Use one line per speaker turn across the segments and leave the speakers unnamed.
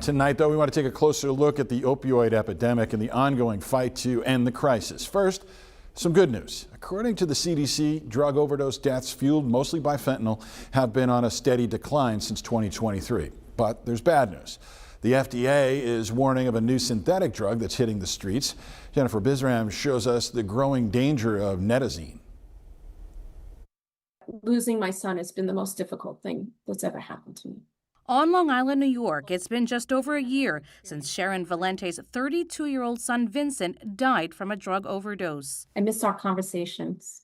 Tonight, though, we want to take a closer look at the opioid epidemic and the ongoing fight to end the crisis. First, some good news. According to the CDC, drug overdose deaths fueled mostly by fentanyl have been on a steady decline since 2023. But there's bad news. The FDA is warning of a new synthetic drug that's hitting the streets. Jennifer Bisram shows us the growing danger of Nitazene.
Losing my son has been the most difficult thing that's ever happened to me.
On Long Island, New York, it's been just over a year since Sharon Valente's 32-year-old son Vincent died from a drug overdose.
I miss our conversations.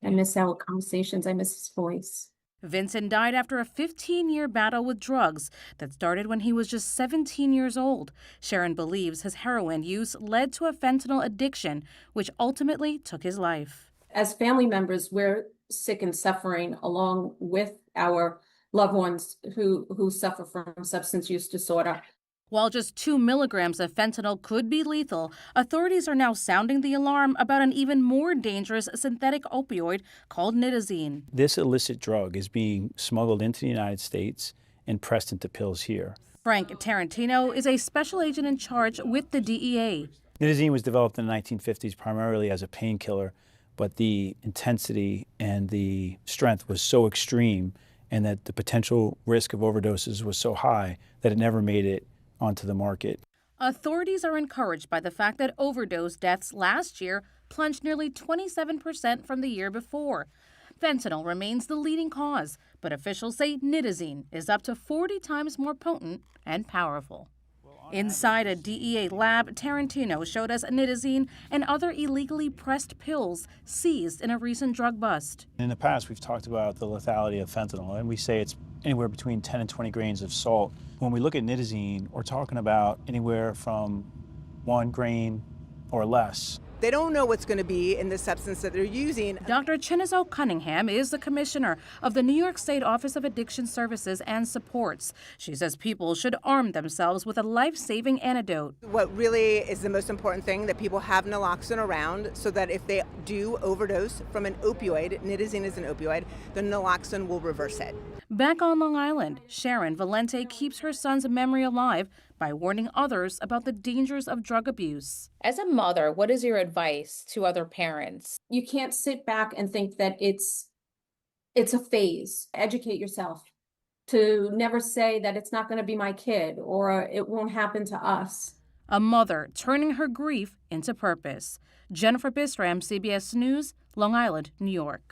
I miss our conversations. I miss his voice.
Vincent died after a 15-year battle with drugs that started when he was just 17 years old. Sharon believes his heroin use led to a fentanyl addiction, which ultimately took his life.
As family members, we're sick and suffering along with our loved ones who suffer from substance use disorder.
While just 2 milligrams of fentanyl could be lethal, authorities are now sounding the alarm about an even more dangerous synthetic opioid called Nitazene.
This illicit drug is being smuggled into the United States and pressed into pills here.
Frank Tarantino is a special agent in charge with the DEA.
Nitazene was developed in the 1950s primarily as a painkiller, but the intensity and the strength was so extreme and that the potential risk of overdoses was so high that it never made it onto the market.
Authorities are encouraged by the fact that overdose deaths last year plunged nearly 27% from the year before. Fentanyl remains the leading cause, but officials say Nitazene is up to 40 times more potent and powerful. Inside a DEA lab, Tarantino showed us Nitazene and other illegally pressed pills seized in a recent drug bust.
In the past, we've talked about the lethality of fentanyl, and we say it's anywhere between 10 and 20 grains of salt. When we look at Nitazene, we're talking about anywhere from 1 grain or less.
They don't know what's going to be in the substance that they're using.
Dr. Chinizo Cunningham is the commissioner of the New York State Office of Addiction Services and Supports. She says people should arm themselves with a life-saving antidote.
What really is the most important thing, that people have naloxone around so that if they do overdose from an opioid, Nitazene is an opioid, the naloxone will reverse it.
Back on Long Island, Sharon Valente keeps her son's memory alive by warning others about the dangers of drug abuse.
As a mother, what is your advice to other parents?
You can't sit back and think that it's a phase. Educate yourself to never say that it's not going to be my kid or it won't happen to us.
A mother turning her grief into purpose. Jennifer Bisram, CBS News, Long Island, New York.